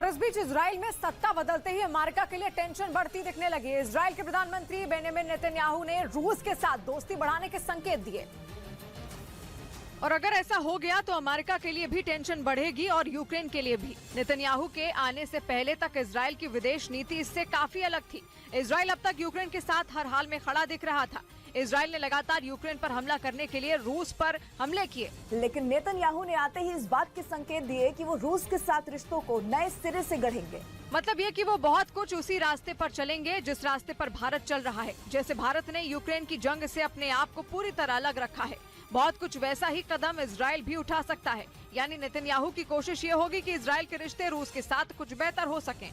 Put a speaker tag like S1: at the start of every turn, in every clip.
S1: इस बीच इजराइल में सत्ता बदलते ही अमेरिका के लिए टेंशन बढ़ती दिखने लगी। इजराइल के प्रधानमंत्री बेंजामिन नेतन्याहू ने रूस के साथ दोस्ती बढ़ाने के संकेत दिए और अगर ऐसा हो गया तो अमेरिका के लिए भी टेंशन बढ़ेगी और यूक्रेन के लिए भी। नेतन्याहू के आने से पहले तक इजराइल की विदेश नीति इससे काफी अलग थी। इजराइल अब तक यूक्रेन के साथ हर हाल में खड़ा दिख रहा था। इजराइल ने लगातार यूक्रेन पर हमला करने के लिए रूस पर हमले किए,
S2: लेकिन नेतन्याहू ने आते ही इस बात के संकेत दिए कि वो रूस के साथ रिश्तों को नए सिरे से गढ़ेंगे।
S1: मतलब ये कि वो बहुत कुछ उसी रास्ते पर चलेंगे जिस रास्ते पर भारत चल रहा है। जैसे भारत ने यूक्रेन की जंग से अपने आप को पूरी तरह अलग रखा है, बहुत कुछ वैसा ही कदम इजराइल भी उठा सकता है। यानी नेतन्याहू की कोशिश ये होगी कि इजराइल के रिश्ते रूस के साथ कुछ बेहतर हो सकें,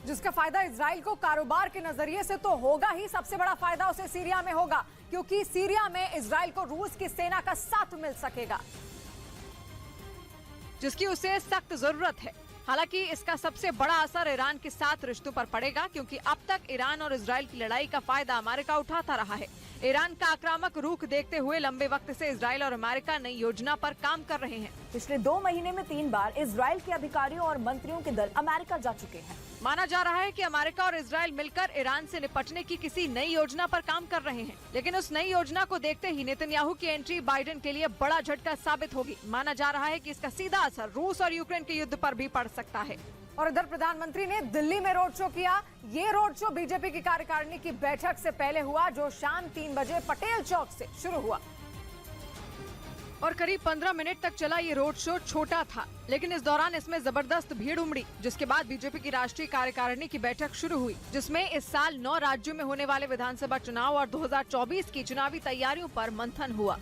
S1: जिसका फायदा इजराइल को कारोबार के नजरिए से तो होगा ही, सबसे बड़ा फायदा उसे सीरिया में होगा, क्योंकि सीरिया में इजराइल को रूस की सेना का साथ मिल सकेगा, जिसकी उसे सख्त जरूरत है। हालांकि इसका सबसे बड़ा असर ईरान के साथ रिश्तों पर पड़ेगा, क्योंकि अब तक ईरान और इजराइल की लड़ाई का फायदा अमेरिका उठाता रहा है। ईरान का आक्रामक रुख देखते हुए लंबे वक्त से इजराइल और अमेरिका नई योजना पर काम कर रहे हैं।
S2: पिछले 2 महीने में 3 बार इजराइल के अधिकारियों और मंत्रियों के दल अमेरिका जा चुके हैं।
S1: माना जा रहा है कि अमेरिका और इजराइल मिलकर ईरान से निपटने की किसी नई योजना पर काम कर रहे हैं, लेकिन उस नई योजना को देखते ही नेतन्याहू की एंट्री बाइडेन के लिए बड़ा झटका साबित होगी। माना जा रहा है कि इसका सीधा असर रूस और यूक्रेन के युद्ध पर भी पड़ सकता है। और इधर प्रधानमंत्री ने दिल्ली में रोड शो किया। ये रोड शो बीजेपी की कार्यकारिणी की बैठक से पहले हुआ, जो शाम 3 बजे पटेल चौक से शुरू हुआ और करीब 15 मिनट तक चला। ये रोड शो छोटा था, लेकिन इस दौरान इसमें जबरदस्त भीड़ उमड़ी, जिसके बाद बीजेपी की राष्ट्रीय कार्यकारिणी की बैठक शुरू हुई, जिसमें इस साल 9 राज्यों में होने वाले विधानसभा चुनाव और 2024 की चुनावी तैयारियों पर मंथन हुआ।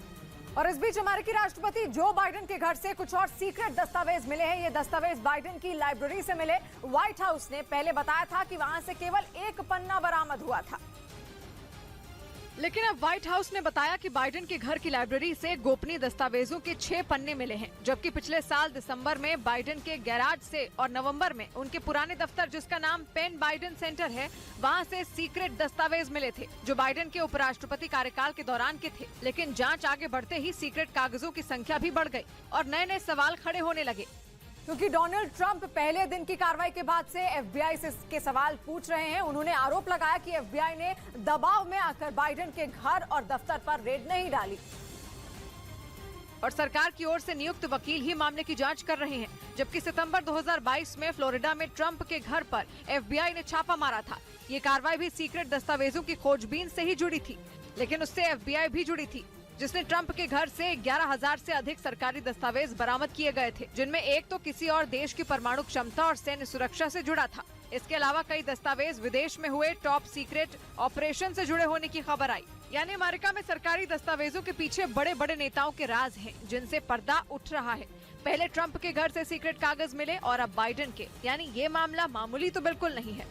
S1: और इस बीच अमेरिकी राष्ट्रपति जो बाइडेन के घर से कुछ और सीक्रेट दस्तावेज मिले हैं। ये दस्तावेज बाइडेन की लाइब्रेरी से मिले। व्हाइट हाउस ने पहले बताया था कि वहां से केवल 1 पन्ना बरामद हुआ था, लेकिन अब व्हाइट हाउस ने बताया कि बाइडेन के घर की लाइब्रेरी से गोपनीय दस्तावेजों के 6 पन्ने मिले हैं, जबकि पिछले साल दिसंबर में बाइडेन के गैराज से और नवंबर में उनके पुराने दफ्तर, जिसका नाम पेन बाइडेन सेंटर है, वहां से सीक्रेट दस्तावेज मिले थे, जो बाइडेन के उपराष्ट्रपति कार्यकाल के दौरान के थे। लेकिन जांच आगे बढ़ते ही सीक्रेट कागजों की संख्या भी बढ़ गई और नए नए सवाल खड़े होने लगे, क्योंकि डोनाल्ड ट्रंप पहले दिन की कार्रवाई के बाद से एफबीआई से के सवाल पूछ रहे हैं। उन्होंने आरोप लगाया कि एफबीआई ने दबाव में आकर बाइडेन के घर और दफ्तर पर रेड नहीं डाली और सरकार की ओर से नियुक्त वकील ही मामले की जांच कर रहे हैं। जबकि सितंबर 2022 में फ्लोरिडा में ट्रंप के घर पर एफबीआई ने छापा मारा था। ये कार्रवाई भी सीक्रेट दस्तावेजों की खोजबीन से ही जुड़ी थी, लेकिन उससे एफबीआई भी जुड़ी थी, जिसने ट्रंप के घर से 11,000 से अधिक सरकारी दस्तावेज बरामद किए गए थे, जिनमें एक तो किसी और देश की परमाणु क्षमता और सैन्य सुरक्षा से जुड़ा था। इसके अलावा कई दस्तावेज विदेश में हुए टॉप सीक्रेट ऑपरेशन से जुड़े होने की खबर आई। यानी अमेरिका में सरकारी दस्तावेजों के पीछे बड़े बड़े नेताओं के राज हैं, जिनसे पर्दा उठ रहा है। पहले ट्रंप के घर से सीक्रेट कागज मिले और अब बाइडेन के, यानी ये मामला मामूली तो बिल्कुल नहीं है।